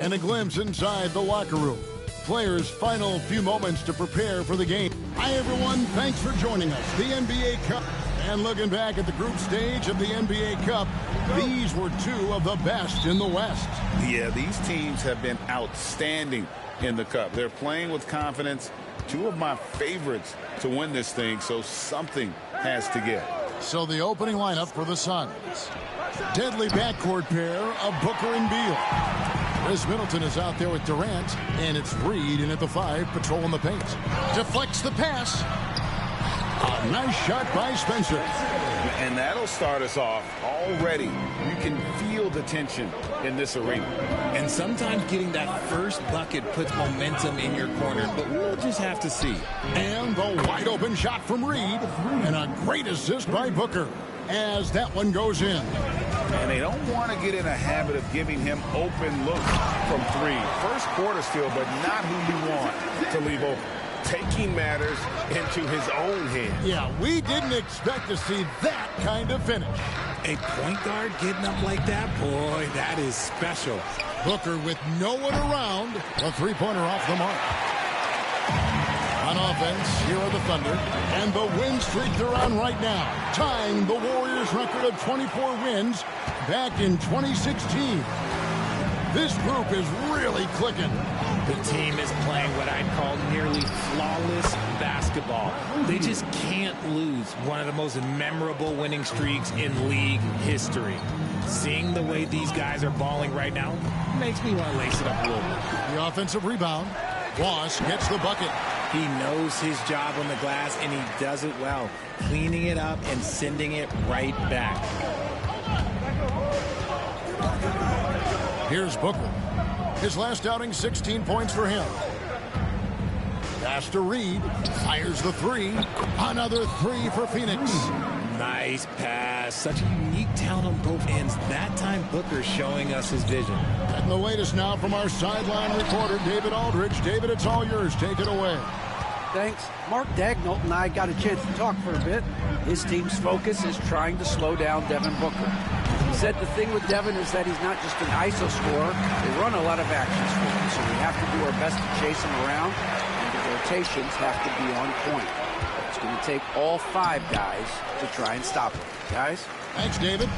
And a glimpse inside the locker room. Players' final few moments to prepare for the game. Hi, everyone. Thanks for joining us. The NBA Cup. And looking back at the group stage of the NBA Cup, these were two of the best in the West. Yeah, these teams have been outstanding in the Cup. They're playing with confidence. Two of my favorites to win this thing, so something has to give. So the opening lineup for the Suns. Deadly backcourt pair of Booker and Beal. Chris Middleton is out there with Durant, and it's Reed in at the 5, patrolling the paint. Deflects the pass. A nice shot by Spencer. And that'll start us off already. You can feel the tension in this arena. And sometimes getting that first bucket puts momentum in your corner, but we'll just have to see. And the wide open shot from Reed. And a great assist by Booker as that one goes in. And they don't want to get in a habit of giving him open looks from 3. First quarter still, but not who you want to leave open. Taking matters into his own hands. Yeah, we didn't expect to see that kind of finish. A point guard getting up like that, boy, that is special. Booker with no one around. A three-pointer off the mark. On offense, here are the Thunder. And the win streak they're on right now, tying the Warriors' record of 24 wins back in 2016. This group is really clicking. The team is playing what I'd call nearly flawless basketball. They just can't lose one of the most memorable winning streaks in league history. Seeing the way these guys are balling right now makes me want to lace it up a little bit. The offensive rebound. Boss gets the bucket. He knows his job on the glass, and he does it well, cleaning it up and sending it right back. Here's Booker. His last outing, 16 points for him. Pass to Reed. Fires the 3. Another 3 for Phoenix. Nice pass. Such a unique talent on both ends. That time, Booker showing us his vision. And the latest now from our sideline reporter, David Aldridge. David, it's all yours. Take it away. Thanks. Mark Daigneault and I got a chance to talk for a bit. His team's focus is trying to slow down Devin Booker. He said the thing with Devin is that he's not just an ISO scorer. They run a lot of actions for him, so we have to do our best to chase him around, and the rotations have to be on point. It's going to take all 5 guys to try and stop him. Guys? Thanks, David.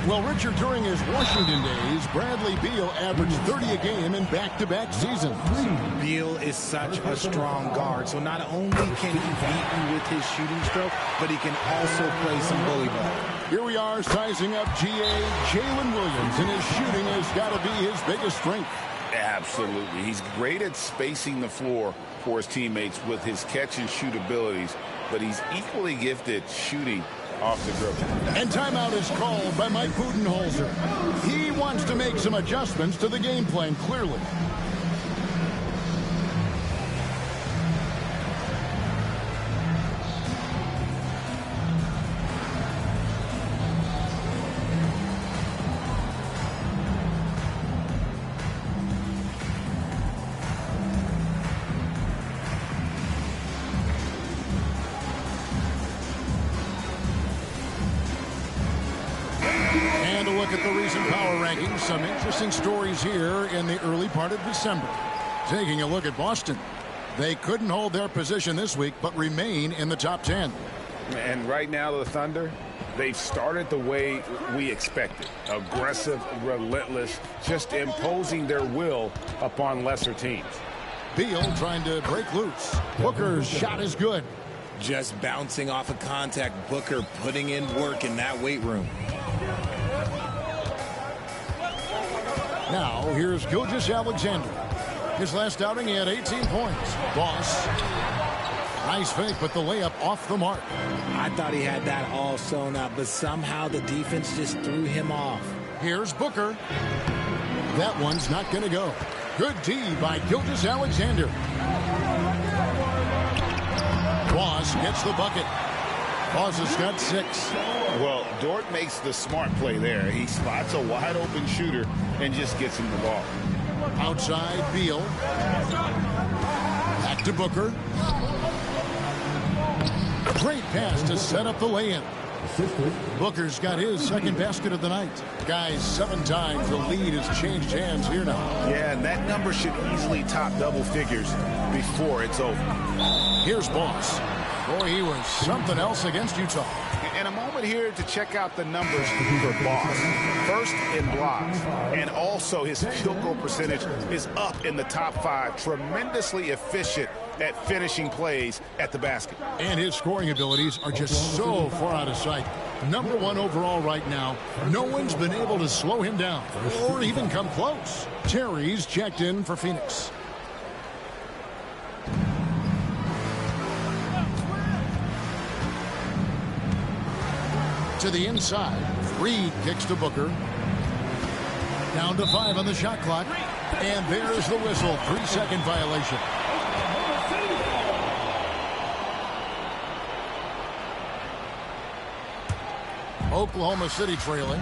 Well, Richard, during his Washington days, Bradley Beal averaged 30 a game in back-to-back seasons. Beal is such a strong guard, so not only can he beat you with his shooting stroke, but he can also play some bully ball. Here we are sizing up GA Jalen Williams, and his shooting has got to be his biggest strength. Absolutely. He's great at spacing the floor for his teammates with his catch-and-shoot abilities, but he's equally gifted shooting off the dribble. And timeout is called by Mike Budenholzer. He wants to make some adjustments to the game plan, clearly. And a look at the recent power rankings. Some interesting stories here in the early part of December. Taking a look at Boston. They couldn't hold their position this week, but remain in the top 10. And right now, the Thunder, they've started the way we expected. Aggressive, relentless, just imposing their will upon lesser teams. Beal trying to break loose. Booker's shot is good. Just bouncing off of contact. Booker putting in work in that weight room. Now, here's Gilgeous-Alexander. His last outing, he had 18 points. Boss. Nice fake, but the layup off the mark. I thought he had that all sewn up, but somehow the defense just threw him off. Here's Booker. That one's not going to go. Good D by Gilgeous-Alexander. Boss gets the bucket. Boss has got 6. Well, Dort makes the smart play there. He spots a wide-open shooter and just gets him the ball. Outside, Beal. Back to Booker. Great pass to set up the lay-in. Booker's got his second basket of the night. Guys, 7 times the lead has changed hands here now. Yeah, and that number should easily top double figures before it's over. Here's Boss. Boy, he was something else against Utah. And a moment here to check out the numbers for Boss. First in blocks, and also his field goal percentage is up in the top 5. Tremendously efficient at finishing plays at the basket. And his scoring abilities are just so far out of sight. Number 1 overall right now. No one's been able to slow him down or even come close. Terry's checked in for Phoenix. To the inside. Reed kicks to Booker. Down to 5 on the shot clock. And there's the whistle. 3-second violation. Oklahoma City trailing.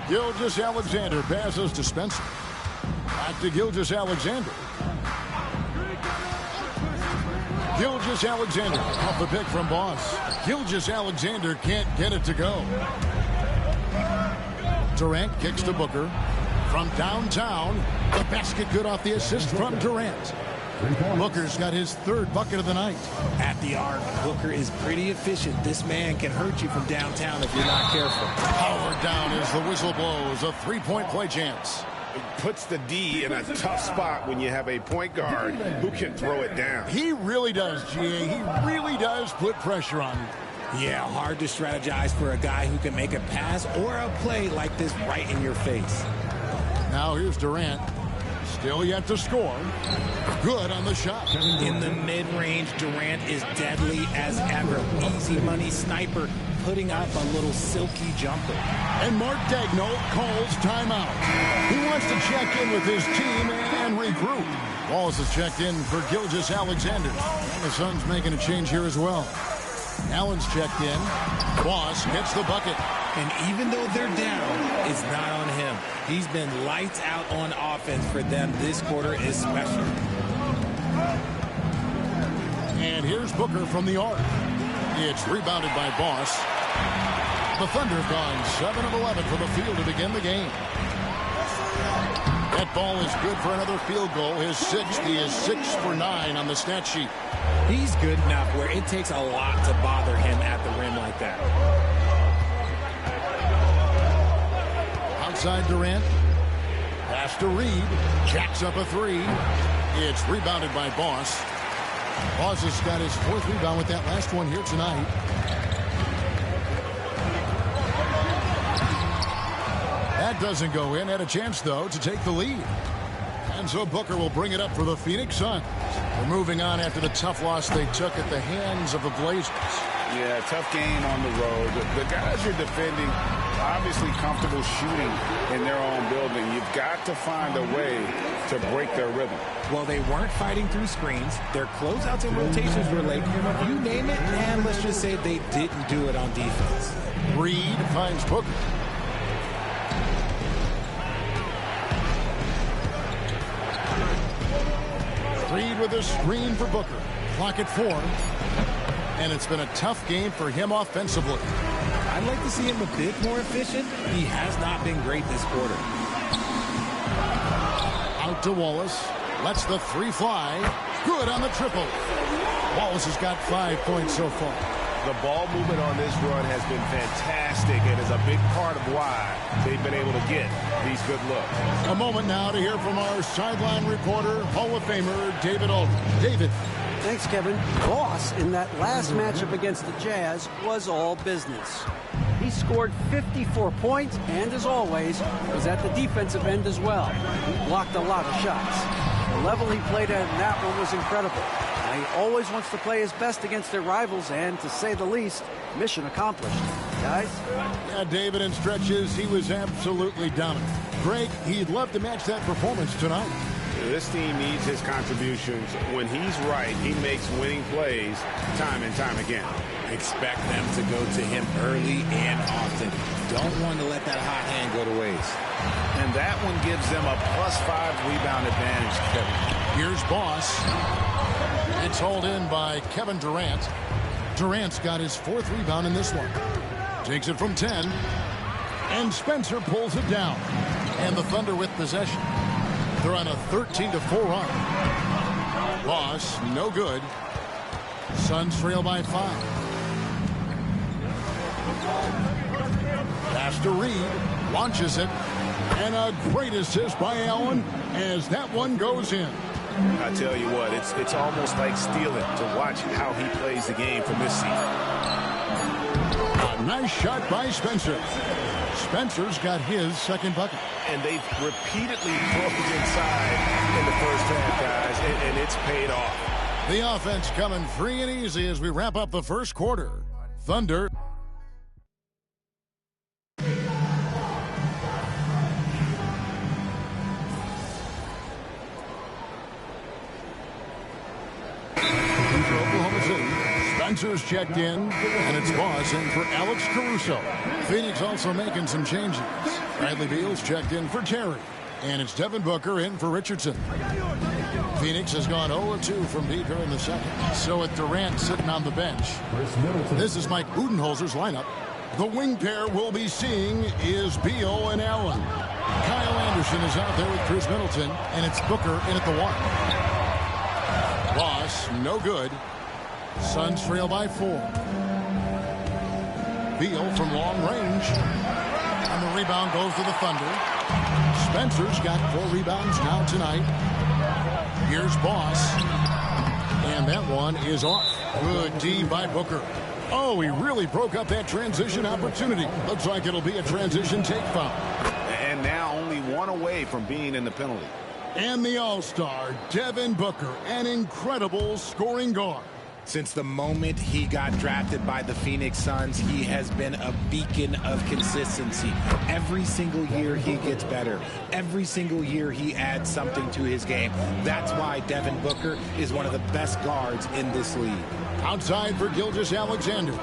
Gilgeous-Alexander passes to Spencer. Back to Gilgeous-Alexander. Gilgeous-Alexander off the pick from Boss. Gilgeous-Alexander can't get it to go. Durant kicks to Booker. From downtown, the basket good off the assist from Durant. Booker's got his 3rd bucket of the night. At the arc, Booker is pretty efficient. This man can hurt you from downtown if you're not careful. Powered down as the whistle blows. A 3-point play chance. It puts the D in a tough spot when you have a point guard who can throw it down. He really does, GA. He really does put pressure on you. Yeah, hard to strategize for a guy who can make a pass or a play like this right in your face. Now here's Durant. Still yet to score. Good on the shot. In the mid-range, Durant is deadly as ever. Easy money sniper, putting up a little silky jumper. And Mark Daigneault calls timeout. He wants to check in with his team and regroup. Wallace has checked in for Gilgeous-Alexander. And the Suns making a change here as well. Allen's checked in. Boss hits the bucket. And even though they're down, it's not on him. He's been lights out on offense for them this quarter especially. And here's Booker from the arc. It's rebounded by Boss. The Thunder have gone 7 of 11 from the field to begin the game. That ball is good for another field goal. His 6th. He is 6 for 9 on the stat sheet. He's good enough where it takes a lot to bother him at the rim like that. Outside Durant. Pass to Reed. Jacks up a 3. It's rebounded by Boss. Boss has got his 4th rebound with that last one here tonight. That doesn't go in. Had a chance, though, to take the lead. And so Booker will bring it up for the Phoenix Suns. They're moving on after the tough loss they took at the hands of the Blazers. Yeah, tough game on the road. The guys you're defending, obviously comfortable shooting in their own building. You've got to find a way to break their rhythm. Well, they weren't fighting through screens. Their closeouts and rotations were late. You name it, and let's just say they didn't do it on defense. Reed finds Booker. Reed with a screen for Booker. Clock at 4. And it's been a tough game for him offensively. I'd like to see him a bit more efficient. He has not been great this quarter. Out to Wallace. Lets the 3 fly. Good on the triple. Wallace has got 5 points so far. The ball movement on this run has been fantastic and is a big part of why they've been able to get these good looks. A moment now to hear from our sideline reporter, Hall of Famer David Aldridge. David. Thanks, Kevin. Boss, in that last matchup against the Jazz, was all business. He scored 54 points and, as always, was at the defensive end as well. He blocked a lot of shots. The level he played at in that one was incredible. Now, he always wants to play his best against their rivals, and, to say the least, mission accomplished. Guys? Yeah, David, in stretches, he was absolutely dominant. Greg, he'd love to match that performance tonight. This team needs his contributions. When he's right, he makes winning plays time and time again. Expect them to go to him early and often. Don't want to let that hot hand go to waste. And that one gives them a +5 rebound advantage, Kevin. Here's Boss. It's hauled in by Kevin Durant. Durant's got his 4th rebound in this one. Takes it from 10. And Spencer pulls it down. And the Thunder with possession. They're on a 13-4 run. Boss, no good. Suns trail by 5. Pass to Reed. Launches it. And a great assist by Allen as that one goes in. I tell you what, it's almost like stealing to watch how he plays the game from this season. A nice shot by Spencer. Spencer's got his 2nd bucket. And they've repeatedly closed inside in the first half, guys, and it's paid off. The offense coming free and easy as we wrap up the first quarter. Thunder. Oklahoma City. Spencer's checked in, and it's Boss in for Alex Caruso. Phoenix also making some changes. Bradley Beal's checked in for Terry, and it's Devin Booker in for Richardson. Phoenix has gone 0-2 from deep here in the second. So with Durant sitting on the bench, this is Mike Budenholzer's lineup. The wing pair we'll be seeing is Beal and Allen. Kyle Anderson is out there with Chris Middleton, and it's Booker in at the 1. Boss, no good. Suns trail by 4. Beal from long range. And the rebound goes to the Thunder. Spencer's got 4 rebounds now tonight. Here's Boss. And that one is off. Good D by Booker. Oh, he really broke up that transition opportunity. Looks like it'll be a transition take foul. And now only 1 away from being in the penalty. And the All-Star, Devin Booker, an incredible scoring guard. Since the moment he got drafted by the Phoenix Suns, he has been a beacon of consistency. Every single year he gets better. Every single year he adds something to his game. That's why Devin Booker is one of the best guards in this league. Outside for Gilgeous-Alexander.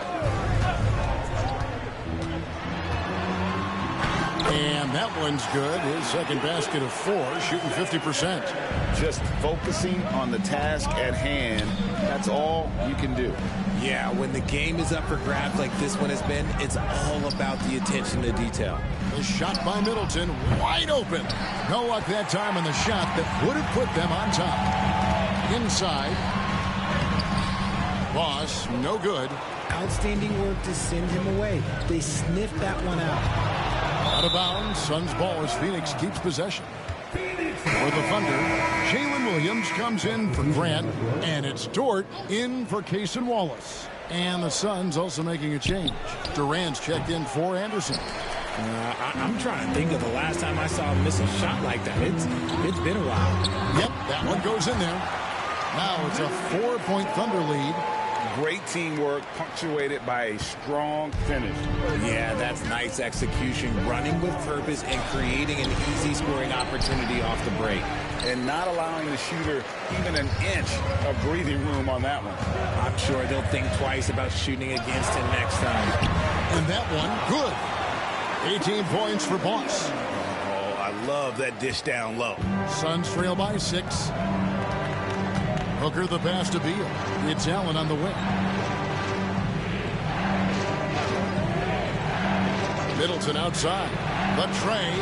And that one's good. His 2nd basket of 4, shooting 50%. Just focusing on the task at hand, that's all you can do. Yeah, when the game is up for grabs like this one has been, it's all about the attention to detail. The shot by Middleton, wide open. No luck that time on the shot that would have put them on top. Inside. Boss, no good. Outstanding work to send him away. They sniffed that one out. Out of bounds, Suns ball as Phoenix keeps possession. For the Thunder, Jalen Williams comes in for Grant, and it's Dort in for Cason Wallace. And the Suns also making a change. Durant's checked in for Anderson. I'm trying to think of the last time I saw him miss a shot like that. It's been a while. Yep, that one goes in there. Now it's a 4-point Thunder lead. Great teamwork punctuated by a strong finish. Yeah, that's nice execution, running with purpose and creating an easy scoring opportunity off the break. And not allowing the shooter even an inch of breathing room on that one. I'm sure they'll think twice about shooting against him next time. And that one, good. 18 points for Boss. Oh, I love that dish down low. Suns trail by 6. Hooker the pass to Beal. It's Allen on the wing. Middleton outside. The tray.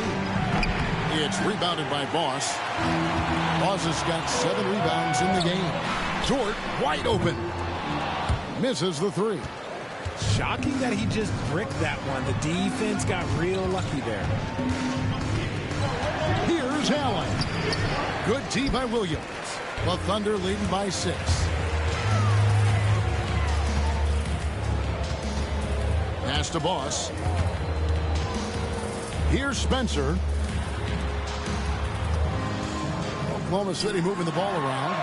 It's rebounded by Boss. Boss has got 7 rebounds in the game. Dort wide open. Misses the 3. Shocking that he just bricked that one. The defense got real lucky there. Here's Allen. Good tee by Williams. The Thunder leading by 6. Pass to Boss. Here's Spencer. Oklahoma City moving the ball around.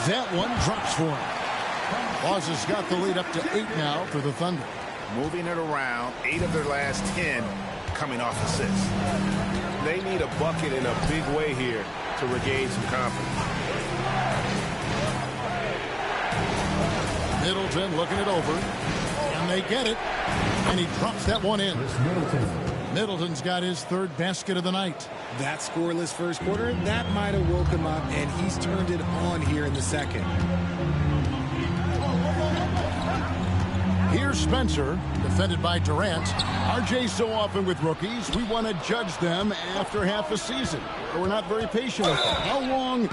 That one drops for him. Boss has got the lead up to 8 now for the Thunder. Moving it around, 8 of their last 10 coming off assists. They need a bucket in a big way here to regain some confidence. Middleton looking it over. And they get it. And he drops that one in. Middleton's got his 3rd basket of the night. That scoreless first quarter, that might have woke him up, and he's turned it on here in the second. Here's Spencer, defended by Durant. RJ, so often with rookies, we want to judge them after half a season. But we're not very patient with them. How long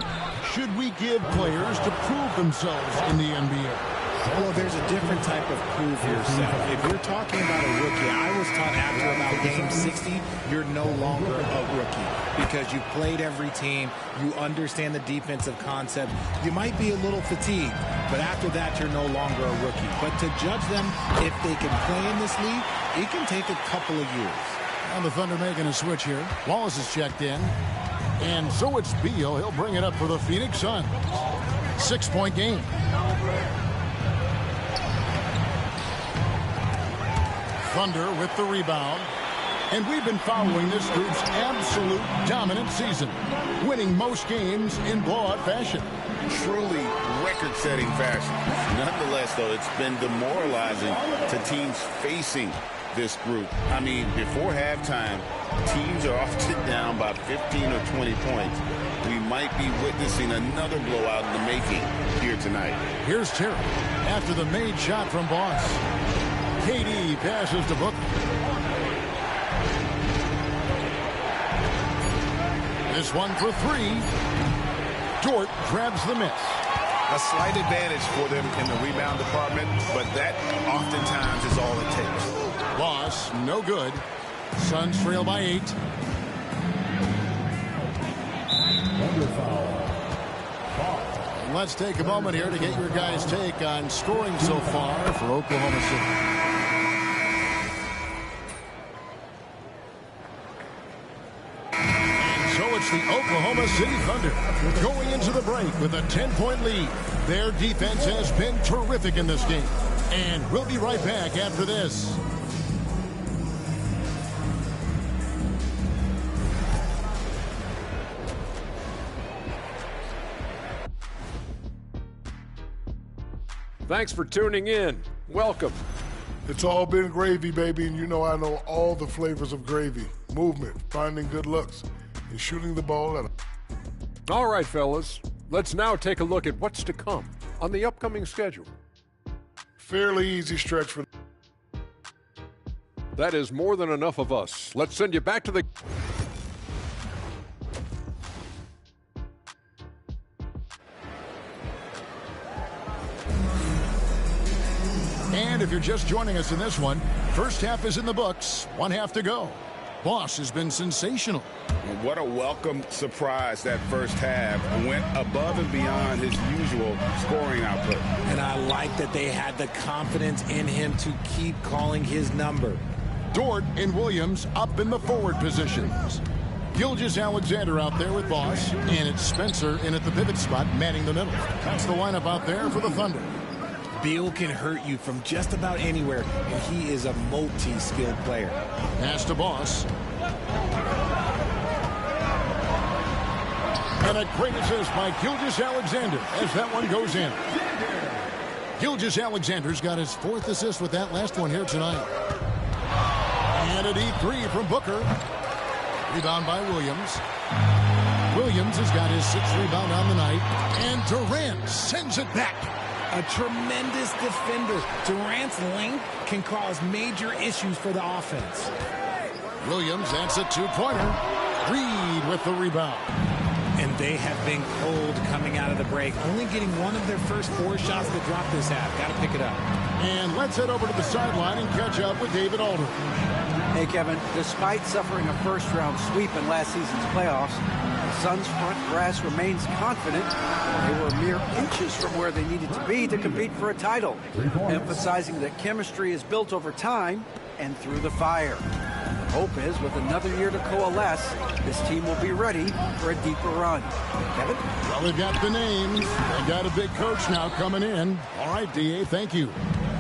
should we give players to prove themselves in the NBA? Well, there's a different type of prove yourself. If you're talking about a rookie, I was taught after about game 60, you're no longer a rookie because you played every team, you understand the defensive concept. You might be a little fatigued, but after that, you're no longer a rookie. But to judge them if they can play in this league, it can take a couple of years. And the Thunder making a switch here. Wallace is checked in. And so it's Beal. He'll bring it up for the Phoenix Suns. 6-point game. Thunder with the rebound. And we've been following this group's absolute dominant season, winning most games in blowout fashion. Truly record-setting fashion. Nonetheless, though, it's been demoralizing to teams facing this group. I mean, before halftime, teams are often down by 15 or 20 points. We might be witnessing another blowout in the making here tonight. Here's Terry after the made shot from Boss. KD passes to Booker. This one for three. Dort grabs the miss. A slight advantage for them in the rebound department, but that oftentimes is all it takes. Boss, no good. Suns trail by 8. Let's take a moment here to get your guys' take on scoring so far for Oklahoma City. It's the Oklahoma City Thunder going into the break with a 10-point lead. Their defense has been terrific in this game. And we'll be right back after this. Thanks for tuning in. Welcome. It's all been gravy, baby, and you know I know all the flavors of gravy. Movement, finding good looks, and shooting the ball at a... All right, fellas. Let's now take a look at what's to come on the upcoming schedule. Fairly easy stretch for... That is more than enough of us. Let's send you back to the... And if you're just joining us in this one, first half is in the books. 1 half to go. Boss has been sensational. What a welcome surprise that first half. Went above and beyond his usual scoring output. And I like that they had the confidence in him to keep calling his number. Dort and Williams up in the forward positions. Gilgeous-Alexander out there with Boss. And it's Spencer in at the pivot spot, manning the middle. That's the lineup out there for the Thunder. Beal can hurt you from just about anywhere, and he is a multi-skilled player. Pass to Boss. And a great assist by Gilgeous-Alexander as that one goes in. Gilgeous-Alexander's got his 4th assist with that last one here tonight. And a deep 3 from Booker. Rebound by Williams. Williams has got his 6th rebound on the night. And Durant sends it back. A tremendous defender. Durant's length can cause major issues for the offense. Williams, that's a 2-pointer. Reed with the rebound. And they have been cold coming out of the break. Only getting one of their first 4 shots to drop this half. Got to pick it up. And let's head over to the sideline and catch up with David Aldridge. Hey, Kevin, despite suffering a first-round sweep in last season's playoffs, the Suns' front brass remains confident. They were mere inches from where they needed to be to compete for a title, emphasizing that chemistry is built over time and through the fire. The hope is, with another year to coalesce, this team will be ready for a deeper run. Kevin? Well, they've got the names. They've got a big coach now coming in. All right, D.A., thank you.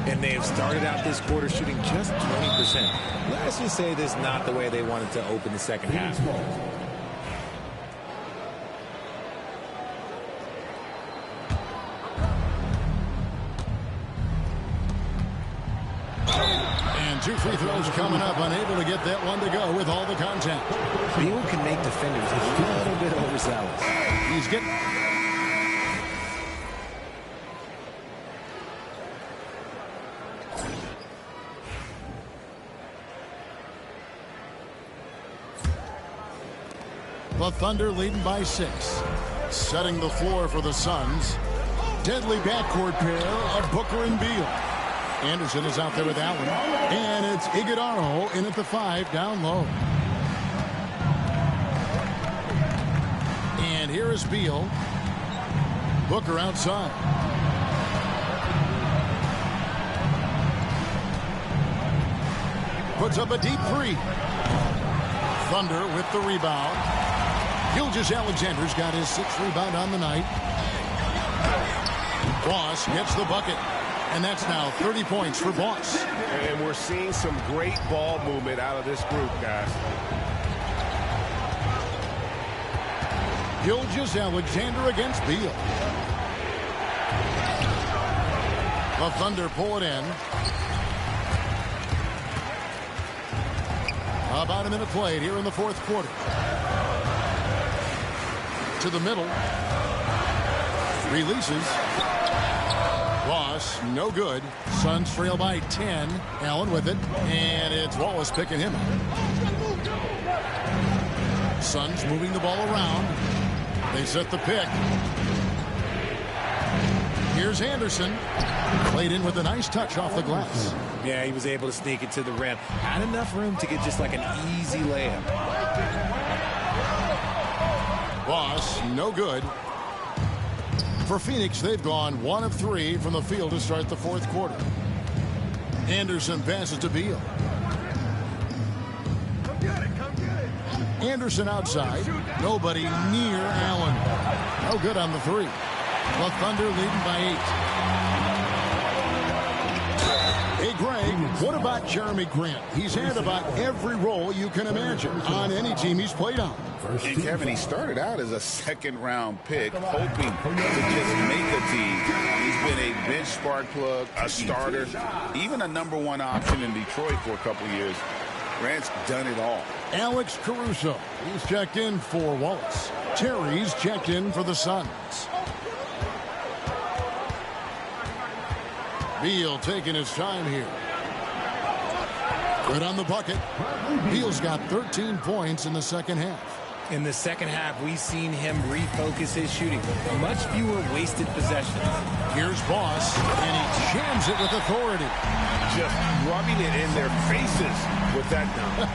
And they have started out this quarter shooting just 20%. Let's just say this is not the way they wanted to open the second half. And 2 free throws coming up, unable to get that one to go with all the contact. Beal can make defenders a little bit overzealous. He's getting... The Thunder leading by 6. Setting the floor for the Suns. Deadly backcourt pair of Booker and Beal. Anderson is out there with Allen. And it's Iguodala in at the 5 down low. And here is Beal. Booker outside. Puts up a deep 3. Thunder with the rebound. Gilgeous-Alexander's got his 6th rebound on the night. Boss gets the bucket. And that's now 30 points for Boss. And we're seeing some great ball movement out of this group, guys. Gilgeous-Alexander against Beal. The Thunder pull it in. About a minute played here in the 4th quarter. To the middle. Releases. Ross, no good. Suns trail by 10. Allen with it. And it's Wallace picking him up. Suns moving the ball around. They set the pick. Here's Anderson. Played in with a nice touch off the glass. Yeah, he was able to sneak it to the rim. Had enough room to get just like an easy layup. Ross, no good. For Phoenix, they've gone 1 of 3 from the field to start the 4th quarter. Anderson passes to Beal. Anderson outside. Nobody near Allen. No good on the 3. The Thunder leading by 8. Hey, Greg, what about Jeremy Grant? He's had about every role you can imagine on any team he's played on. And Kevin, he started out as a 2nd-round pick, hoping to just make a team. He's been a bench spark plug, a starter, even a #1 option in Detroit for a couple years. Grant's done it all. Alex Caruso, he's checked in for Wallace. Terry's checked in for the Suns. Beal taking his time here. Good on the bucket. Beal's got 13 points in the 2nd half. In the 2nd half, we've seen him refocus his shooting. Much fewer wasted possessions. Here's Boss, and he jams it with authority. Just rubbing it in their faces with that dunk.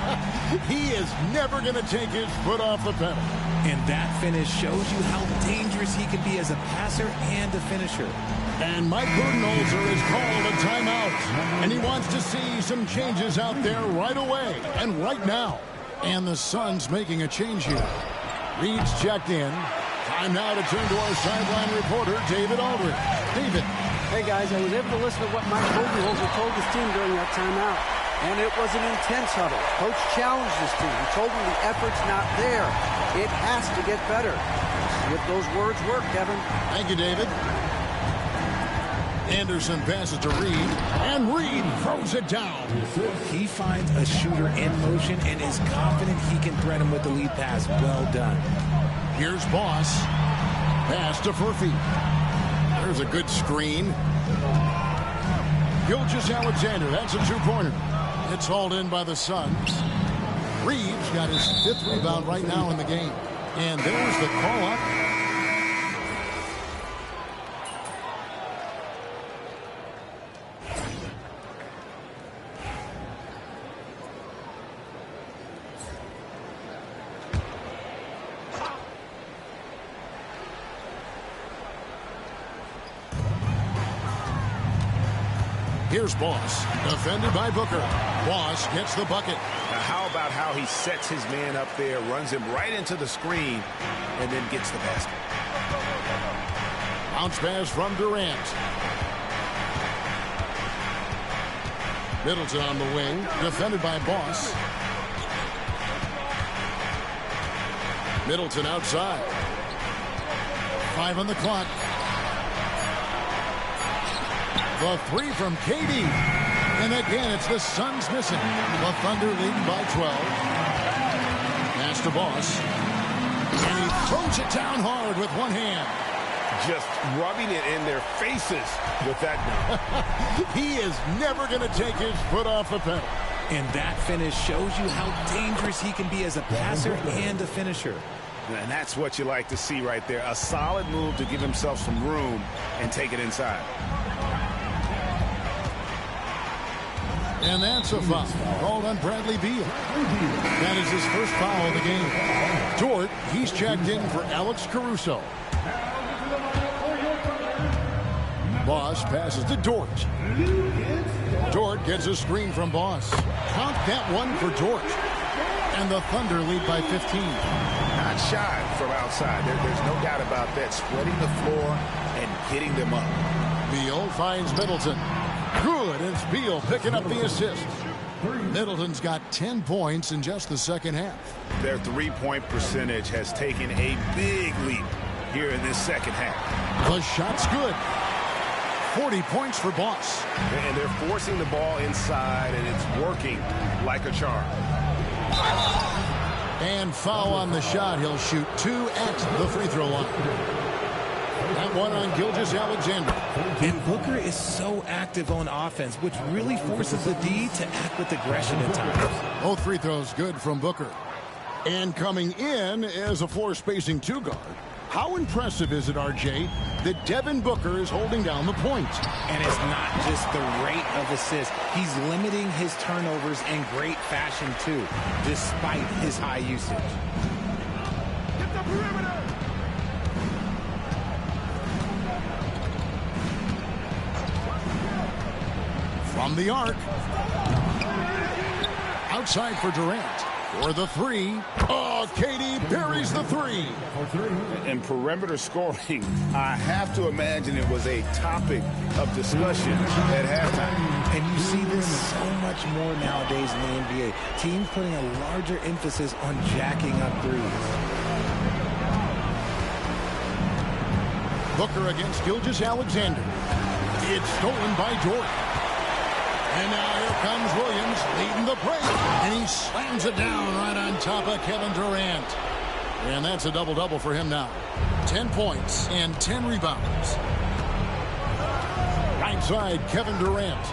He is never going to take his foot off the pedal. And that finish shows you how dangerous he can be as a passer and a finisher. And Mike Budenholzer has called a timeout. And he wants to see some changes out there right away and right now. And the Suns making a change here. Reed's checked in. Time now to turn to our sideline reporter, David Aldridge. David. Hey, guys, I was able to listen to what Mike Budenholzer told his team during that timeout. And it was an intense huddle. Coach challenged his team. He told them the effort's not there. It has to get better. With those words work, Kevin. Thank you, David. Anderson passes to Reed, and Reed throws it down. He finds a shooter in motion and is confident he can thread him with the lead pass. Well done. Here's Boss. Pass to Furphy. There's a good screen. Gilgeous-Alexander, that's a 2-pointer. It's hauled in by the Suns. Reeves got his 5th rebound right now in the game. And there's the call-up. Here's Boss, defended by Booker. Boss gets the bucket. Now, how about how he sets his man up there, runs him right into the screen, and then gets the basket. Bounce pass from Durant. Middleton on the wing, defended by Boss. Middleton outside. 5 on the clock. The 3 from KD. And again, it's the Suns missing. The Thunder leading by 12. Pass to Boss. And he throws it down hard with one hand. Just rubbing it in their faces with that dunk. He is never going to take his foot off the pedal. And that finish shows you how dangerous he can be as a passer and a finisher. And that's what you like to see right there. A solid move to give himself some room and take it inside. And that's a foul called on Bradley Beal. That is his first foul of the game. Dort, he's checked in for Alex Caruso. Boss passes to Dort. Dort gets a screen from Boss. Count that one for Dort. And the Thunder lead by 15. Not shy from outside. There's no doubt about that. Spreading the floor and getting them up. Beal finds Middleton. Good. It's Beal picking up the assist. Middleton's got 10 points in just the second half. Their three-point percentage has taken a big leap here in this second half. The shot's good. 40 points for Boss. And they're forcing the ball inside, and it's working like a charm. And foul on the shot. He'll shoot 2 at the free throw line. That one on Gilgeous-Alexander. And Booker is so active on offense, which really forces the D to act with aggression at times. Both free throws good from Booker. And coming in is a floor spacing 2 guard. How impressive is it, RJ, that Devin Booker is holding down the point? And it's not just the rate of assists. He's limiting his turnovers in great fashion, too, despite his high usage. Get the perimeter! From the arc. Outside for Durant. For the 3. Oh, KD buries the 3. In perimeter scoring, I have to imagine it was a topic of discussion at halftime. And you see this so much more nowadays in the NBA. Teams putting a larger emphasis on jacking up threes. Booker against Gilgeous-Alexander. It's stolen by Dort. And now here comes Williams leading the break. And he slams it down right on top of Kevin Durant. And that's a double-double for him now. 10 points and 10 rebounds. Right side, Kevin Durant.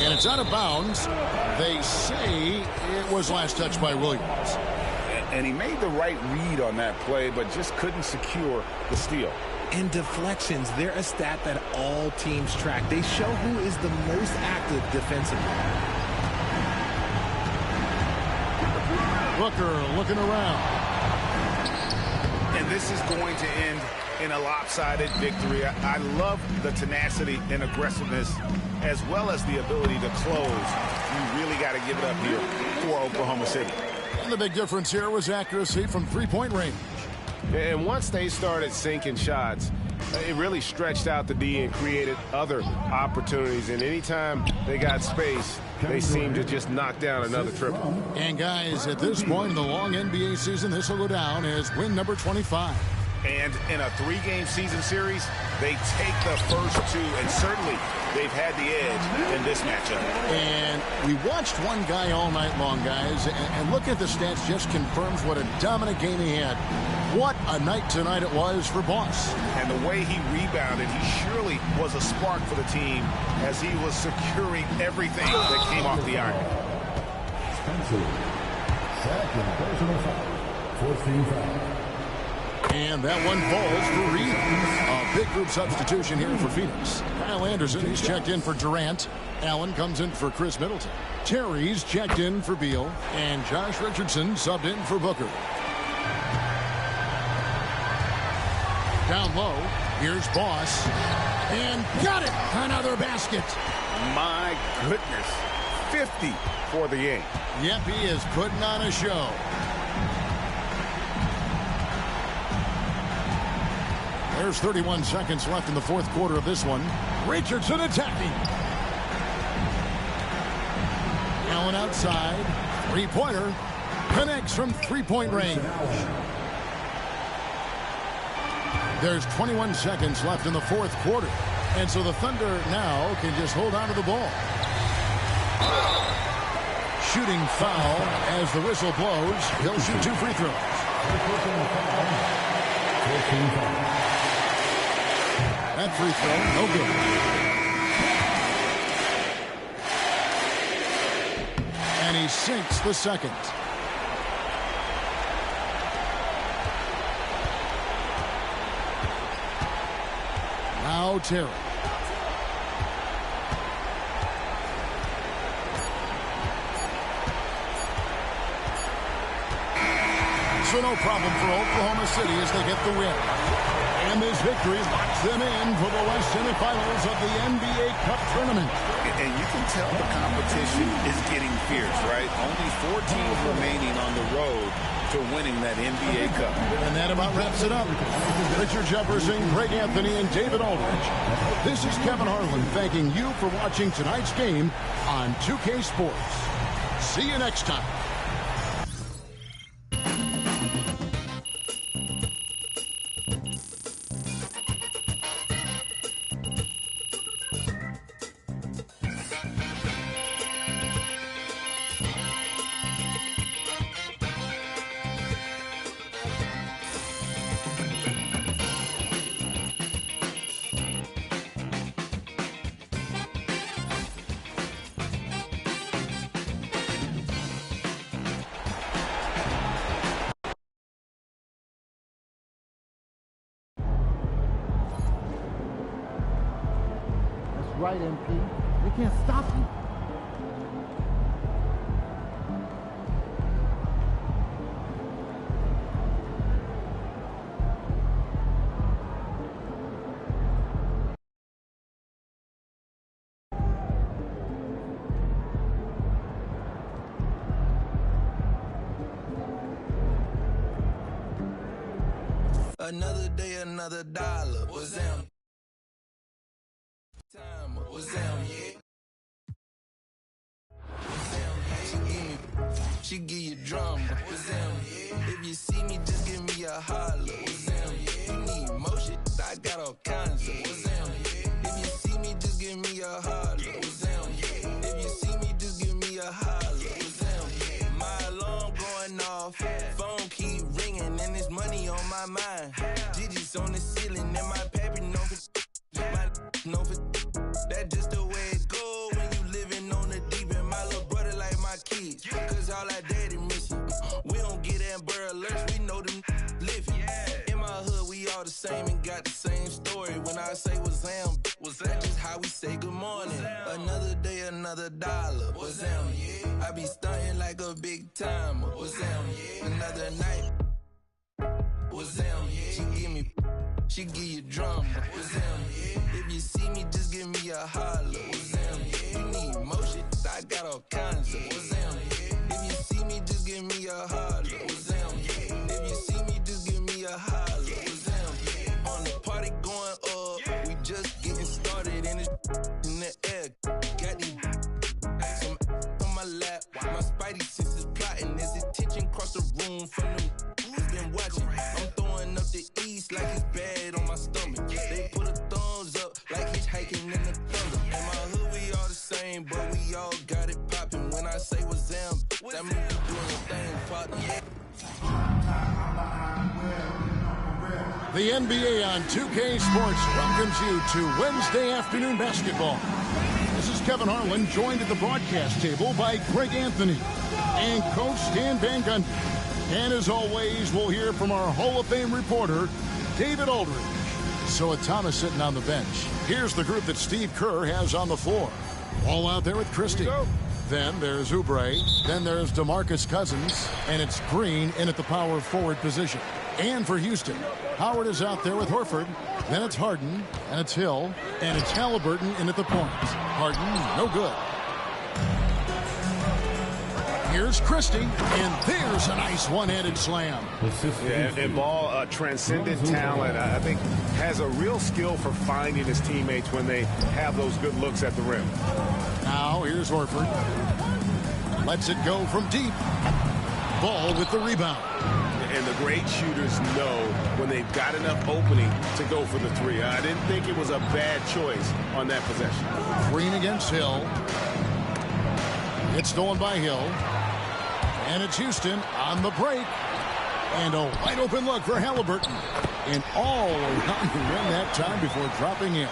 And it's out of bounds. They say it was last touched by Williams. And he made the right read on that play, but just couldn't secure the steal. And deflections, they're a stat that all teams track. They show who is the most active defensively. Booker looking around. And this is going to end in a lopsided victory. I love the tenacity and aggressiveness as well as the ability to close. You really got to give it up here for Oklahoma City. And the big difference here was accuracy from three-point range. And once they started sinking shots, it really stretched out the D and created other opportunities. And anytime they got space, they seemed to just knock down another triple. And guys, at this point in the long NBA season, this will go down as win number 25. And in a 3-game season series, they take the first 2, and certainly they've had the edge in this matchup. And we watched one guy all night long, guys, and look at the stats, just confirms what a dominant game he had. What a night tonight it was for Boss. And the way he rebounded, he surely was a spark for the team as he was securing everything that came off the iron. Second personal foul. 14 foul. And that one falls for Reed. A big group substitution here for Phoenix. Kyle Anderson, he's checked in for Durant. Allen comes in for Chris Middleton. Terry's checked in for Beal. And Josh Richardson subbed in for Booker. Down low, here's Boss. And got it! Another basket. My goodness. 50 for the game. Yep, he is putting on a show. There's 31 seconds left in the fourth quarter of this one. Richardson attacking. Allen outside. Three-pointer. Connects from three-point range. There's 21 seconds left in the fourth quarter. And so the Thunder now can just hold on to the ball. Shooting foul as the whistle blows. He'll shoot 2 free throws. 14 foul. That free throw, no good. And he sinks the second. Now Terry. So no problem for Oklahoma City as they get the win. And this victory locks them in for the West semifinals of the NBA Cup tournament. And you can tell the competition is getting fierce, right? Only 4 teams remaining on the road to winning that NBA Cup. And that about wraps it up. Richard Jefferson, Greg Anthony, and David Aldridge. This is Kevin Harlan thanking you for watching tonight's game on 2K Sports. See you next time. Right, MP. They can't stop you. Another day, another dollar. Was them. Was them, yeah. She give you drama. Was them, yeah. If you see me, just give me a holler. Was them, yeah. You need motion, I got all kinds of. Was them, yeah. If you see me, just give me a holler. Was them, yeah. If you see me, just give me a holler. Was them, yeah. My alarm going off, phone keep ringing, and there's money on my mind. Digits on the ceiling, and my paper no for. No for. That's just the way it go when you living on the deep end. My little brother like my kids, cause all our daddy missing. We don't get Amber Alerts, we know them living. In my hood, we all the same and got the same story. When I say was them, that's just how we say good morning. Another day, another dollar. Was them, yeah. I be stunting like a big timer. Was them, yeah. Another night. Was them, yeah. She give you drama. Was them, yeah. If you see me, just give me a holler. Was them, yeah. You need motion, I got all kinds of. Was them, yeah. If you see me, just give me a holler. Was them, yeah. If you see me, just give me a holler. Was them, yeah. On the party going up, we just getting started in the air. Got these some on my lap. My spidey senses plotting as attention cross the room from them who's been watching. I'm throwing up the east like it's bad on my stomach. They put a thumbs up like hitchhiking in the thunder. In my hood we all the same, but we all got it popping. When I say was them, that means we doing a thing, partner. The NBA on 2K Sports welcomes you to Wednesday afternoon basketball. This is Kevin Harlan, joined at the broadcast table by Greg Anthony and Coach Stan Van Gundy. And as always, we'll hear from our Hall of Fame reporter, David Aldridge. So with Thomas sitting on the bench, here's the group that Steve Kerr has on the floor. All out there with Christie. Then there's Oubre. Then there's DeMarcus Cousins. And it's Green in at the power forward position. And for Houston, Howard is out there with Horford. Then it's Harden. And it's Hill. And it's Halliburton in at the point. Harden, no good. Here's Christie, and there's a nice one-handed slam. Yeah, and Ball, transcendent talent, I think, has a real skill for finding his teammates when they have those good looks at the rim. Now, here's Horford. Lets it go from deep. Ball with the rebound. And the great shooters know when they've got enough opening to go for the three. I didn't think it was a bad choice on that possession. Green against Hill. It's stolen by Hill. And it's Houston on the break. And a wide open look for Halliburton. And all around the rim that time before dropping in.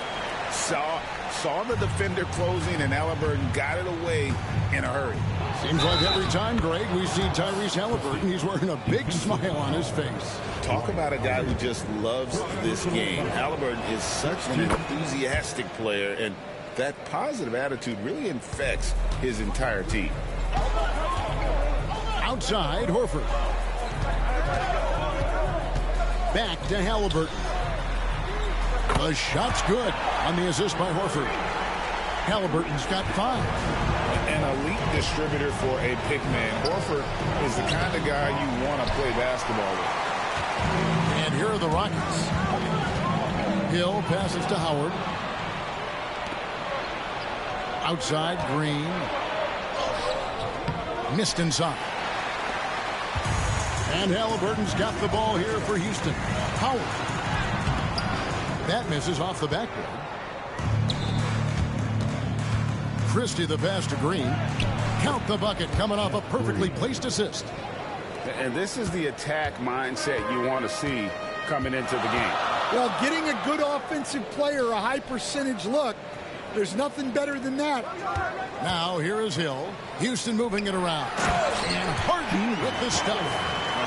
Saw Saw the defender closing, and Halliburton got it away in a hurry. Seems like every time, Greg, we see Tyrese Halliburton, he's wearing a big smile on his face. Talk about a guy who just loves this game. Halliburton is such an enthusiastic player, and that positive attitude really infects his entire team. Outside, Horford. Back to Halliburton. The shot's good on the assist by Horford. Halliburton's got 5. An elite distributor for a big man. Horford is the kind of guy you want to play basketball with. And here are the Rockets. Hill passes to Howard. Outside, Green. Missed inside. And Halliburton's got the ball here for Houston. Howard. That misses off the backboard. Christie the pass to Green. Count the bucket coming off a perfectly placed assist. And this is the attack mindset you want to see coming into the game. Well, getting a good offensive player a high percentage look, there's nothing better than that. Now here is Hill. Houston moving it around. And Harden with the stop.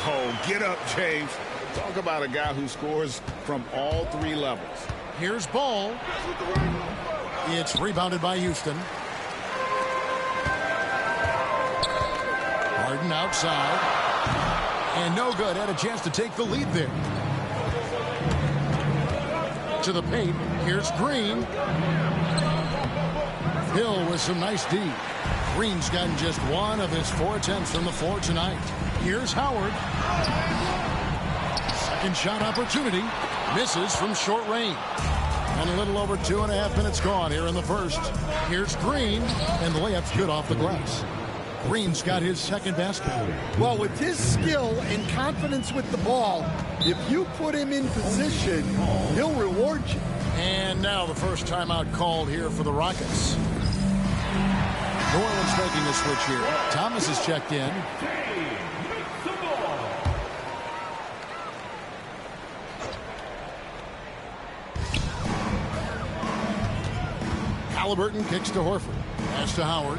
Oh, get up, James. Talk about a guy who scores from all 3 levels. Here's Ball. It's rebounded by Houston. Harden outside. And no good. Had a chance to take the lead there. To the paint. Here's Green. Hill with some nice D. Green's gotten just 1 of his 4 attempts from the floor tonight. Here's Howard. Second shot opportunity. Misses from short range. And a little over 2.5 minutes gone here in the first. Here's Green. And the layup's good off the glass. Green's got his second basket. Well, with his skill and confidence with the ball, if you put him in position, he'll reward you. And now the first timeout called here for the Rockets. New Orleans making a switch here. Thomas is checked in. Halliburton kicks to Horford. Pass to Howard.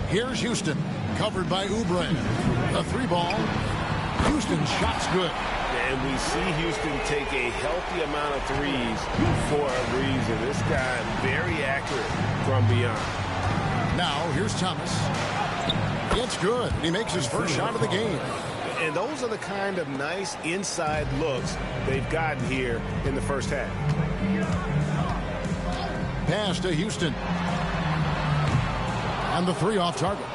Here's Houston, covered by Oubre. The 3-ball. Houston's shot's good. And we see Houston take a healthy amount of threes for a reason. This guy very accurate from beyond. Now here's Thomas. It's good. He makes his first shot of the game. And those are the kind of nice inside looks they've gotten here in the first half. Pass to Houston. And the 3 off target.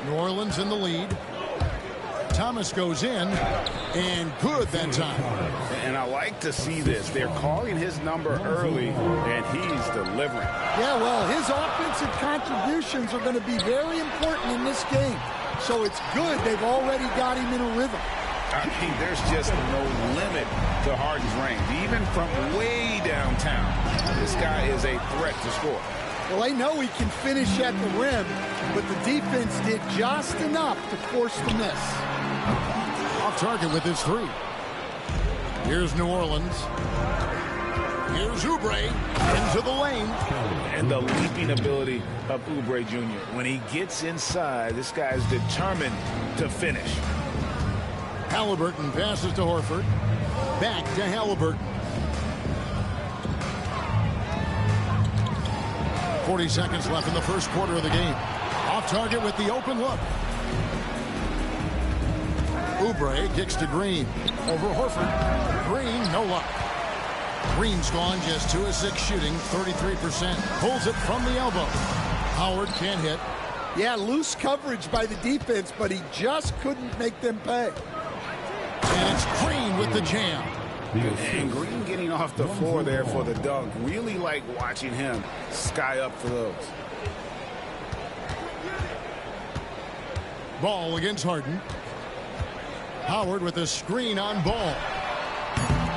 New Orleans in the lead. Thomas goes in, and good that time. And I like to see this. They're calling his number early, and he's delivering. Yeah, well, his offensive contributions are going to be very important in this game. So it's good they've already got him in a rhythm. I mean, there's just no limit to Harden's range. Even from way downtown, this guy is a threat to score. Well, I know he can finish at the rim, but the defense did just enough to force the miss. Off target with his 3. Here's New Orleans. Here's Oubre into the lane. And the leaping ability of Oubre Jr. When he gets inside, this guy is determined to finish. Halliburton passes to Horford. Back to Halliburton. 40 seconds left in the first quarter of the game. Off target with the open look. Oubre kicks to Green. Over Horford. Green, no luck. Green's gone just 2 of 6 shooting, 33%. Pulls it from the elbow. Howard can't hit. Yeah, loose coverage by the defense, but he just couldn't make them pay. And it's Green with the jam. And Green getting off the floor there for the dunk. Really like watching him sky up for those. Ball against Harden. Howard with a screen on Ball.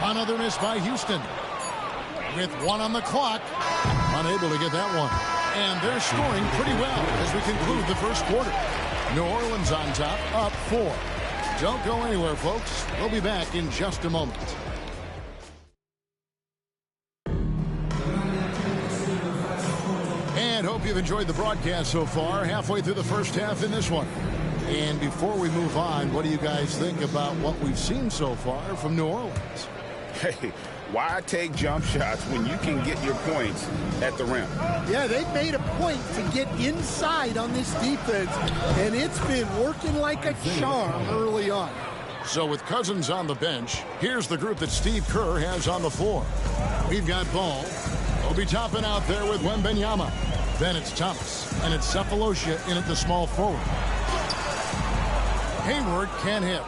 Another miss by Houston. With 1 on the clock. Unable to get that one. And they're scoring pretty well as we conclude the first quarter. New Orleans on top, up 4. Don't go anywhere, folks. We'll be back in just a moment. and hope you've enjoyed the broadcast so far. Halfway through the first half in this one. And before we move on, what do you guys think about what we've seen so far from New Orleans? Hey, why take jump shots when you can get your points at the rim? Yeah, they've made a point to get inside on this defense, and it's been working like a charm early on. So with Cousins on the bench, here's the group that Steve Kerr has on the floor. We've got Ball, Obi Toppin out there with Wembanyama. Then it's Thomas, and it's Sefolosha in at the small forward. Hayward can't hit.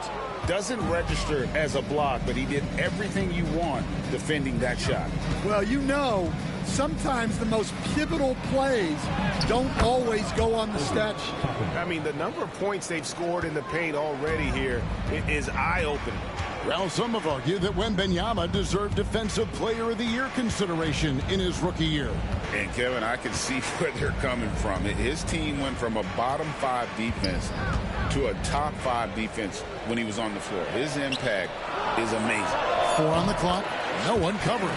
Doesn't register as a block, but he did everything you want defending that shot. Well, you know, sometimes the most pivotal plays don't always go on the stat sheet. I mean, the number of points they've scored in the paint already here is eye-opening. Well, some have argued that Wembanyama deserved Defensive Player of the Year consideration in his rookie year. And, Kevin, I can see where they're coming from. His team went from a bottom 5 defense to a top 5 defense when he was on the floor. His impact is amazing. 4 on the clock. No one covering.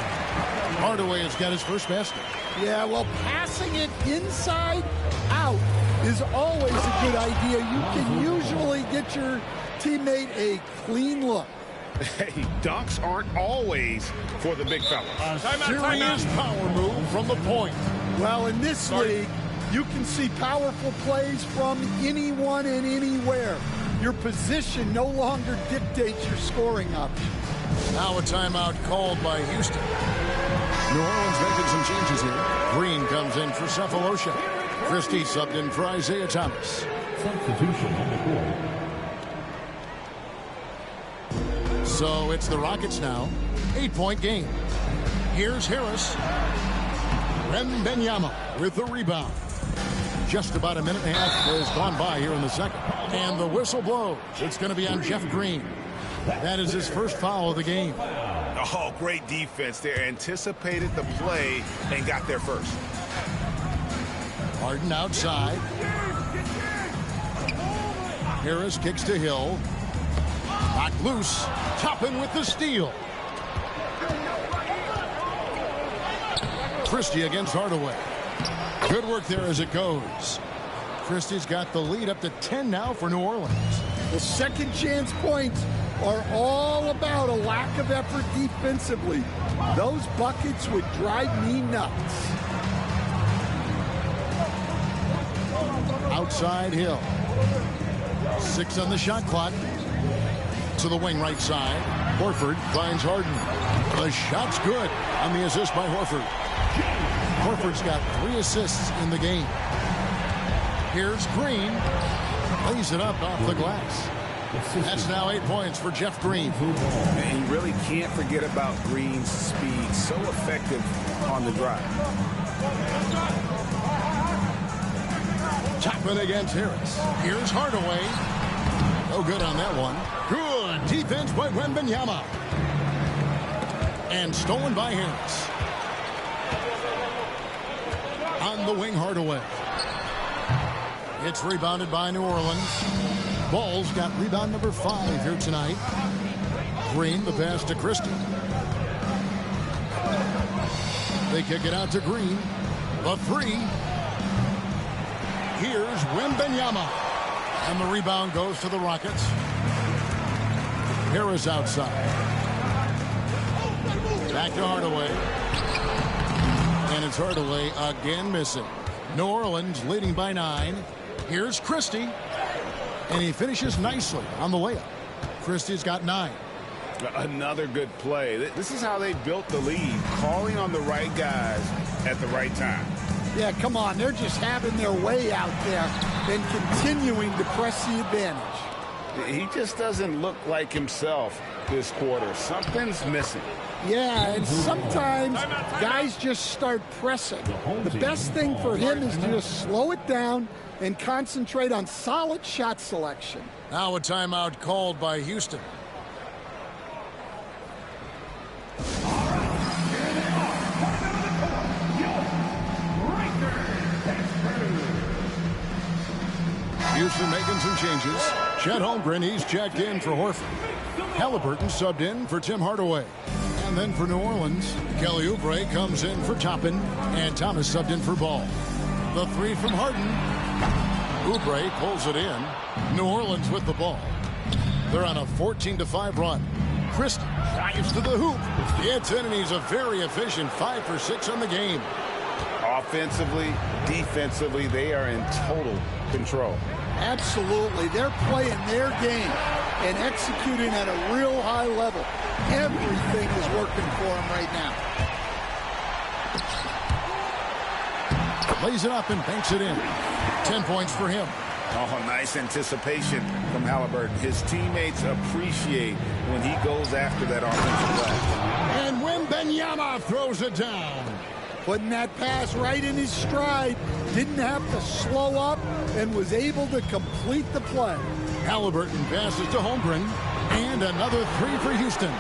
Hardaway has got his first basket. Yeah, well, passing it inside out is always a good idea. You can usually get your teammate a clean look. Hey, dunks aren't always for the big fella. Serious power move from the point. Well, in this league, you can see powerful plays from anyone and anywhere. Your position no longer dictates your scoring options. Now a timeout called by Houston. New Orleans making some changes here. Green comes in for Sefolosha. Christie subbed in for Isaiah Thomas. Substitution on the court. So it's the Rockets now. 8-point game. Here's Harris. Wembanyama with the rebound. Just about a minute and a half has gone by here in the second. And the whistle blows. It's going to be on Jeff Green. That is his first foul of the game. Oh, great defense there. Anticipated the play and got there first. Harden outside. Harris kicks to Hill. Knocked loose. Toppin with the steal. Christie against Hardaway. Good work there as it goes. Christie's got the lead up to 10 now for New Orleans. The second chance points are all about a lack of effort defensively. Those buckets would drive me nuts. Outside Hill. 6 on the shot clock. To the wing right side. Horford finds Harden. The shot's good on the assist by Horford. Horford's got 3 assists in the game. Here's Green. Lays it up off the glass. That's now 8 points for Jeff Green. And you really can't forget about Green's speed. So effective on the drive. Toppin against Harris. Here's Hardaway. No good on that one. Good defense by Wembanyama. And stolen by Harris. On the wing, Hardaway. It's rebounded by New Orleans. Ball's got rebound number 5 here tonight. Green, the pass to Christie. They kick it out to Green. The 3. Here's Wembanyama. And the rebound goes to the Rockets. Harris outside. Back to Hardaway. And it's Hardaway again missing. New Orleans leading by 9. Here's Christie. And he finishes nicely on the layup. Christie's got 9. Another good play. This is how they built the lead. Calling on the right guys at the right time. Yeah, come on. They're just having their way out there and continuing to press the advantage. He just doesn't look like himself this quarter. Something's missing. Yeah, and sometimes guys just start pressing. The best thing for him is to just slow it down and concentrate on solid shot selection. Now a timeout called by Houston. Houston making some changes. Chet Holmgren, he's checked in for Horford. Halliburton subbed in for Tim Hardaway. And then for New Orleans, Kelly Oubre comes in for Toppin, and Thomas subbed in for Ball. The three from Harden. Oubre pulls it in. New Orleans with the ball. They're on a 14-5 run. Christie drives to the hoop. Gets in, and he's a very efficient 5 for 6 on the game. Offensively, defensively, they are in total control. Absolutely. They're playing their game and executing at a real high level. Everything is working for them right now. Lays it up and banks it in. 10 points for him. Oh, nice anticipation from Halliburton. His teammates appreciate when he goes after that offensive glass. And Wembanyama throws it down. Putting that pass right in his stride. Didn't have to slow up and was able to complete the play. Halliburton passes to Holmgren. And another three for Houston.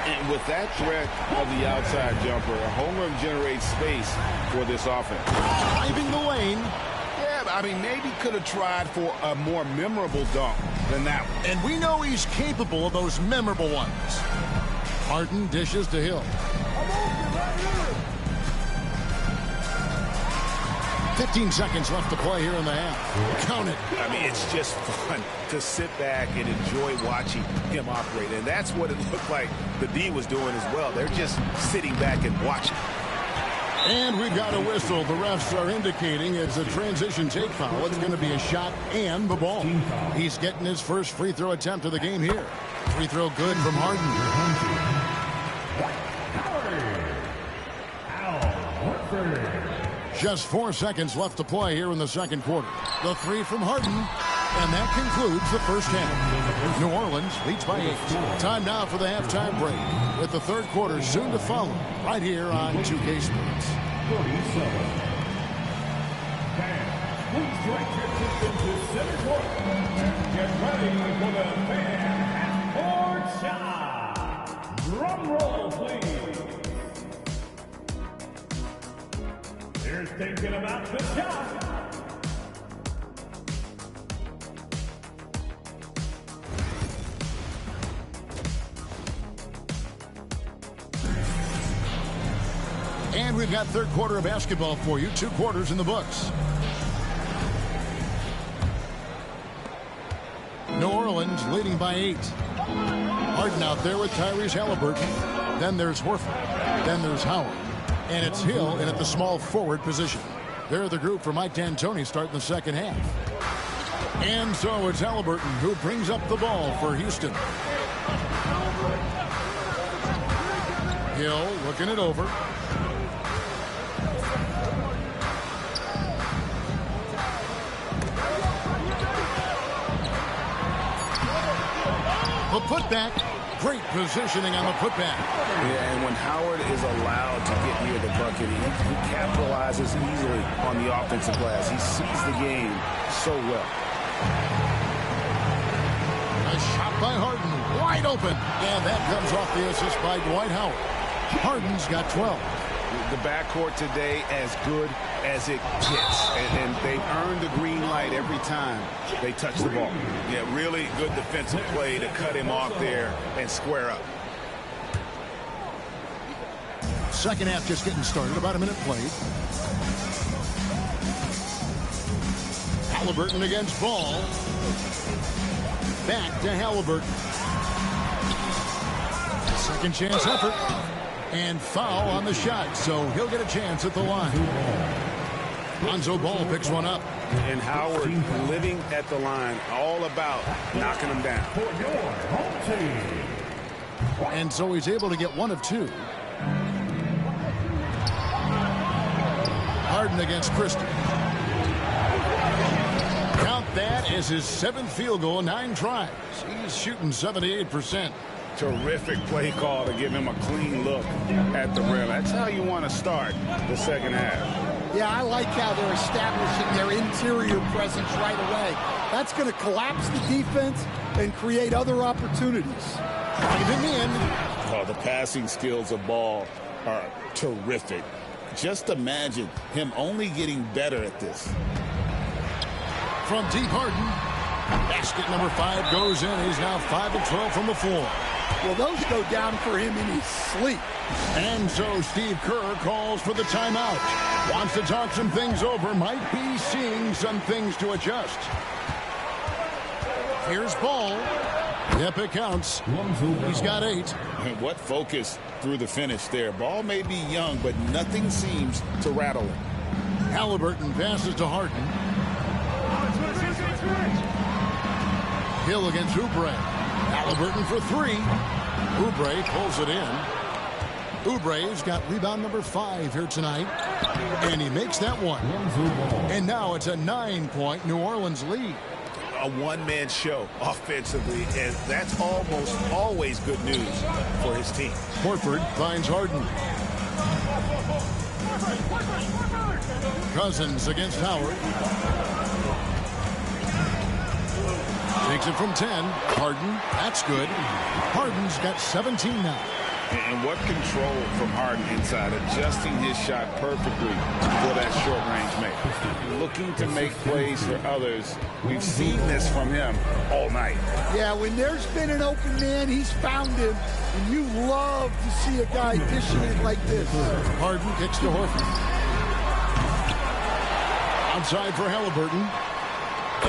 And with that threat of the outside jumper, Holmgren generates space for this offense. Driving the lane. Yeah, I mean, maybe could have tried for a more memorable dunk than that one. And we know he's capable of those memorable ones. Harden dishes to Hill. 15 seconds left to play here in the half. Count it. I mean, it's just fun to sit back and enjoy watching him operate. And that's what it looked like the D was doing as well. They're just sitting back and watching. And we've got a whistle. The refs are indicating it's a transition take foul. It's going to be a shot and the ball. He's getting his first free throw attempt of the game here. Free throw good from Harden. Just 4 seconds left to play here in the second quarter. The three from Harden. And that concludes the first half. New Orleans leads by 8. Time now for the halftime break, with the third quarter soon to follow, right here on 2K Sports. 47. Please direct your attention to center court. Get ready for the fan half-court shot. Drum roll, please. They're thinking about the shot. And we've got third quarter of basketball for you. 2 quarters in the books. New Orleans leading by 8. Harden out there with Tyrese Halliburton. Then there's Horford. Then there's Howard. And it's Hill in at the small forward position. They're the group for Mike D'Antoni starting the second half. And so it's Halliburton who brings up the ball for Houston. Hill looking it over. The putback. Great positioning on the putback. Yeah, and when Howard is allowed to get near the bucket, he capitalizes easily on the offensive glass. He sees the game so well. A shot by Harden. Wide open. And that comes off the assist by Dwight Howard. Harden's got 12. The backcourt today as good as it gets. And they've earned the green light every time they touch the ball. Yeah, really good defensive play to cut him off there and square up. Second half just getting started. About a minute played. Halliburton against Ball. Back to Halliburton. Second chance effort. And foul on the shot, so he'll get a chance at the line. Lonzo Ball picks one up. And Howard living at the line, all about knocking him down. And so he's able to get 1 of 2. Harden against Christie. Count that as his 7th field goal, 9 tries. He's shooting 78%. Terrific play call to give him a clean look at the rim. That's how you want to start the second half. Yeah, I like how they're establishing their interior presence right away. That's going to collapse the defense and create other opportunities. Drive him in. Oh, the passing skills of Ball are terrific. Just imagine him only getting better at this. From deep, Harden. Basket number 5 goes in. He's now 5 of 12 from the floor. Well, those go down for him in his sleep. And so Steve Kerr calls for the timeout. Wants to talk some things over. Might be seeing some things to adjust. Here's Ball. Yep, it counts. He's got 8. What focus through the finish there. Ball may be young, but nothing seems to rattle him. Halliburton passes to Harden. Hill against Oubre. Halliburton for 3. Oubre pulls it in. Oubre's got rebound number 5 here tonight. And he makes that one. And now it's a 9-point New Orleans lead. A one-man show offensively, and that's almost always good news for his team. Horford finds Harden. Cousins against Howard. Takes it from 10. Harden, that's good. Harden's got 17 now. And what control from Harden inside, adjusting his shot perfectly for that short-range make. Looking to make plays for others. We've seen this from him all night. Yeah, when there's been an open man, he's found him. And you love to see a guy dishing it like this. Harden kicks to Horford. Outside for Halliburton.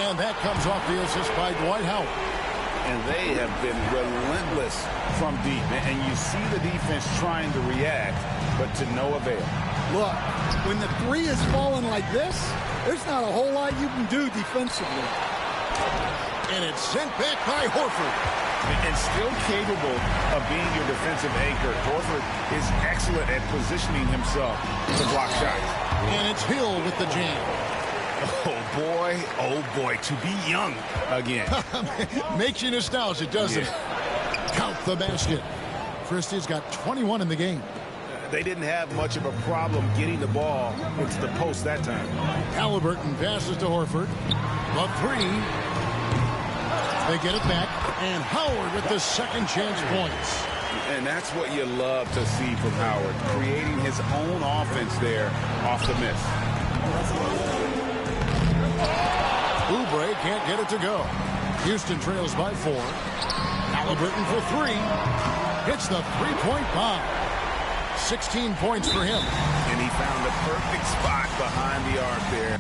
And that comes off the assist by Dwight Howard. And they have been relentless from deep. And you see the defense trying to react, but to no avail. Look, when the 3 is falling like this, there's not a whole lot you can do defensively. And it's sent back by Horford. And still capable of being your defensive anchor. Horford is excellent at positioning himself to block shots. And it's Hill with the jam. Oh boy, to be young again. Makes you nostalgic, doesn't it? Count the basket. Christie's got 21 in the game. They didn't have much of a problem getting the ball into the post that time. Halliburton passes to Horford. The 3. They get it back. And Howard with the second chance points. And that's what you love to see from Howard, creating his own offense there off the miss. Oubre can't get it to go. Houston trails by 4. Halliburton for 3. Hits the 3-point bomb. 16 points for him. And he found the perfect spot behind the arc there.